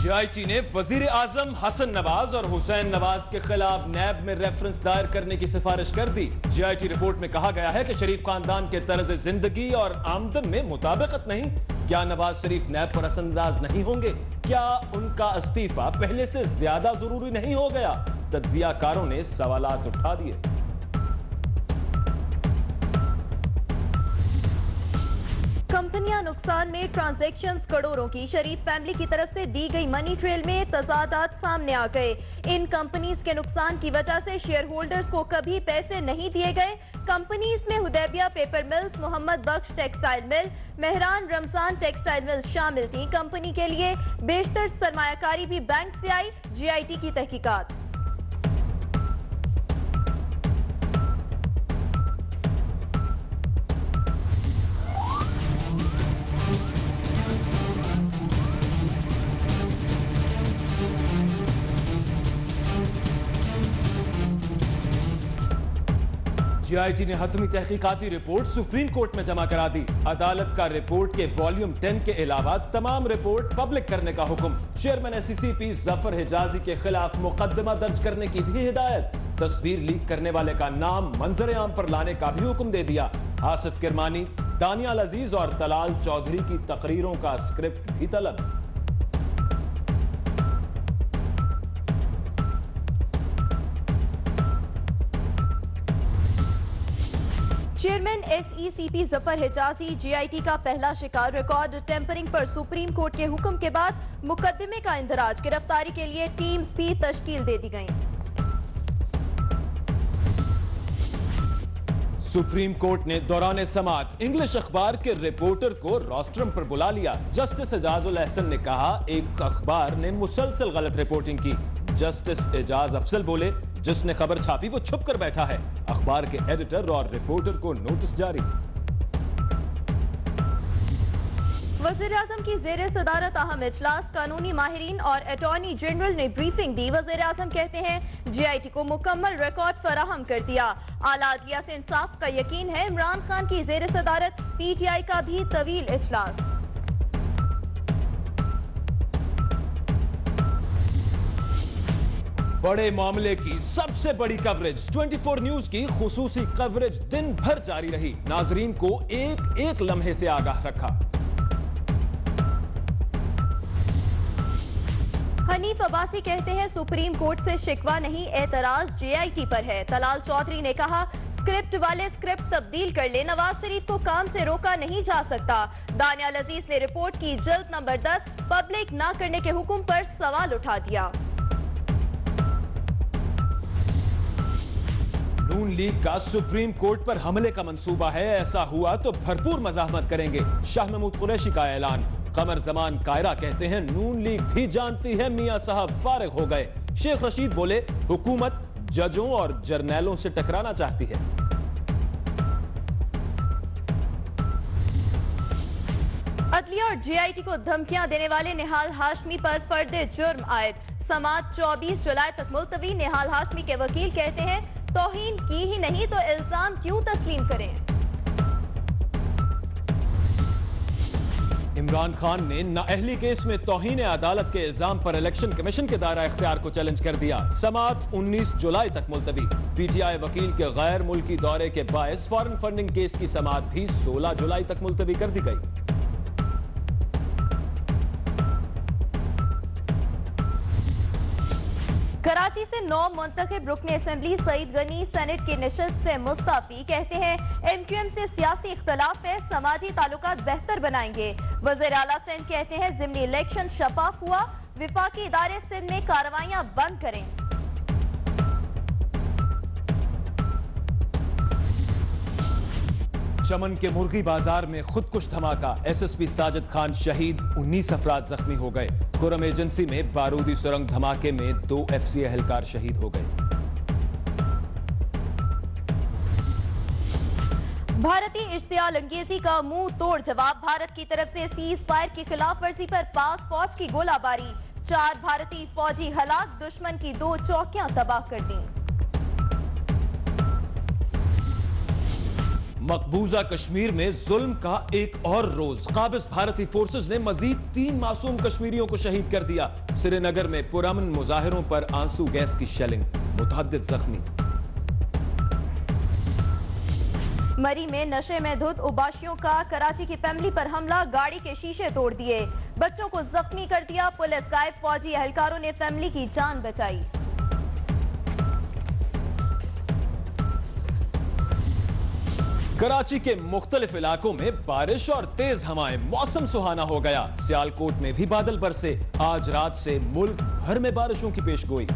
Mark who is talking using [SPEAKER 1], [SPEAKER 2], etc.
[SPEAKER 1] GIT ने वजीर आजम हसन नवाज और हुसैन नवाज के खिलाफ नैब में रेफरेंस दायर करने की सिफारिश कर दी। जीआईटी रिपोर्ट में कहा गया है कि शरीफ खानदान के तर्ज जिंदगी और आमदन में मुताबिकत नहीं। क्या नवाज शरीफ नैब पर असरअंदाज नहीं होंगे? क्या उनका इस्तीफा पहले से ज्यादा जरूरी नहीं हो गया? तज्जियाकारों ने सवालात उठा दिए।
[SPEAKER 2] कंपनियां नुकसान में, ट्रांजैक्शंस करोड़ों की। शरीफ फैमिली की तरफ से दी गई मनी ट्रेल में तजादात सामने आ गए। इन कंपनीज के नुकसान की वजह से शेयर होल्डर्स को कभी पैसे नहीं दिए गए। कंपनीज में Hudaibiya paper mills, Mohammad Bakhsh textile mill, Mehran Ramzan textile mill शामिल थी। कंपनी के लिए बेशतर सरमायाकारी भी बैंक से आई। जीआईटी की तहकीकात।
[SPEAKER 1] जीआईटी ने हतमी तहकीकाती रिपोर्ट सुप्रीम कोर्ट में जमा करा दी। अदालत का रिपोर्ट के वॉल्यूम 10 के अलावा तमाम रिपोर्ट पब्लिक करने का हुक्म। चेयरमैन एससीपी जफर हिजाजी के खिलाफ मुकदमा दर्ज करने की भी हिदायत। तस्वीर लीक करने वाले का नाम मंजर आम पर लाने का भी हुक्म दे दिया। आसिफ किरमानी, दानियाल अजीज और तलाल चौधरी की तकरीरों का स्क्रिप्ट भी तलब।
[SPEAKER 2] चेयरमैन एसईसीपी जफर हिजाजी जीआईटी का पहला शिकार। रिकॉर्ड टेम्परिंग पर सुप्रीम कोर्ट के हुक्म के बाद मुकदमे का इंदराज। गिरफ्तारी के लिए टीम्स भी तश्कील दे दी गई।
[SPEAKER 1] सुप्रीम कोर्ट ने दौरान समाअत इंग्लिश अखबार के रिपोर्टर को रोस्ट्रम पर बुला लिया। जस्टिस एजाजुल अहसन ने कहा, एक अखबार ने मुसलसल गलत रिपोर्टिंग की। जस्टिस एजाज अफजल बोले, जिसने खबर छापी वो छुप कर बैठा है। अखबार के एडिटर और रिपोर्टर को नोटिस जारी।
[SPEAKER 2] वज़ीर आज़म की ज़ेरे सदारत अहम इजलास। कानूनी माहिरीन और अटॉर्नी जनरल ने ब्रीफिंग दी। वज़ीर आज़म कहते हैं, जीआईटी को मुकम्मल रिकॉर्ड फराहम कर दिया। आला अदलिया से इंसाफ का यकीन है। इमरान खान की ज़ेरे सदारत पीटीआई का भी तवील इजलास।
[SPEAKER 1] बड़े मामले की सबसे बड़ी कवरेज 24 न्यूज की खुसूसी कवरेज दिन भर जारी रही। नाजरीन को एक एक लम्हे से आगाह रखा।
[SPEAKER 2] हनीफ अब्बासी कहते हैं, सुप्रीम कोर्ट से शिकवा नहीं, एतराज जीआईटी पर है। तलाल चौधरी ने कहा, स्क्रिप्ट वाले स्क्रिप्ट तब्दील कर ले, नवाज शरीफ को काम से रोका नहीं जा सकता। दानियाल अजीज ने रिपोर्ट की जल्द नंबर 10 पब्लिक ना करने के हुक्म पर सवाल उठा दिया।
[SPEAKER 1] नून लीग का सुप्रीम कोर्ट पर हमले का मंसूबा है। ऐसा हुआ तो भरपूर मज़ाहमत करेंगे। शाह महमूद कुरैशी का ऐलान। कमर जमान कायरा कहते हैं, नून लीग भी जानती है मियां साहब फारिग हो गए। शेख रशीद बोले, हुकूमत जजों और जर्नैलों से टकराना चाहती है।
[SPEAKER 2] अदलिया और जीआईटी को धमकियां देने वाले निहाल हाशमी पर फर्द जुर्म आयद। समाअत 24 जुलाई तक मुलतवी। निहाल हाशमी के वकील कहते हैं, तौहीन की ही नहीं तो इल्जाम क्यों तस्लीम करें।
[SPEAKER 1] इमरान खान ने नाअहली केस में तौहीन अदालत के इल्जाम पर इलेक्शन कमीशन के दायरा इख्तियार को चैलेंज कर दिया। समाअत 19 जुलाई तक मुलतवी। पीटीआई वकील के गैर मुल्की दौरे के बायस फॉरेन फंडिंग केस की समाअत भी 16 जुलाई तक मुलतवी कर दी गई।
[SPEAKER 2] कराची से 9 मुंतखब रुकने असेंबली सईद गनी सेनेट की निशस्त से मुस्ताफी। कहते हैं, एमक्यूएम से सियासी इख्तलाफ है, समाजी ताल्लुकात बेहतर बनाएंगे। वज़ीर आला सिंध कहते हैं, ज़िमनी इलेक्शन शफाफ हुआ, विफाकी इदारे सिंध में कार्रवाइयां बंद करें।
[SPEAKER 1] चमन के मुर्गी बाजार में खुदकुश धमाका। एसएसपी साजिद खान शहीद, 19 अफराद जख्मी हो गए। कुरम एजेंसी में बारूदी सुरंग धमाके में 2 एफसीए एहलकार शहीद हो गए।
[SPEAKER 2] भारतीय इश्तियाल अंगेजी का मुंह तोड़ जवाब। भारत की तरफ से सीज फायर की खिलाफ वर्जी पर पाक फौज की गोलाबारी। 4 भारतीय फौजी हलाक, दुश्मन की 2 चौकियां तबाह कर दी।
[SPEAKER 1] मकबूजा कश्मीर में जुल्म का एक और रोज। काबिज भारतीय फोर्सेस ने मजीद 3 मासूम कश्मीरियों को शहीद कर दिया। श्रीनगर में पुरअमन मुजाहिरों पर आंसू गैस की शेलिंग, मुतअद्दिद जख्मी।
[SPEAKER 2] मरी में नशे में धुत उबाशियों का कराची की फैमिली पर हमला, गाड़ी के शीशे तोड़ दिए, बच्चों को जख्मी कर दिया। पुलिस गायब फौजी एहलकारों ने फैमिली की जान बचाई।
[SPEAKER 1] कराची के मुख्तलिफ इलाकों में बारिश और तेज हवाएं, मौसम सुहाना हो गया। सियालकोट में भी बादल बरसे। आज रात से मुल्क भर में बारिशों की पेशगोई।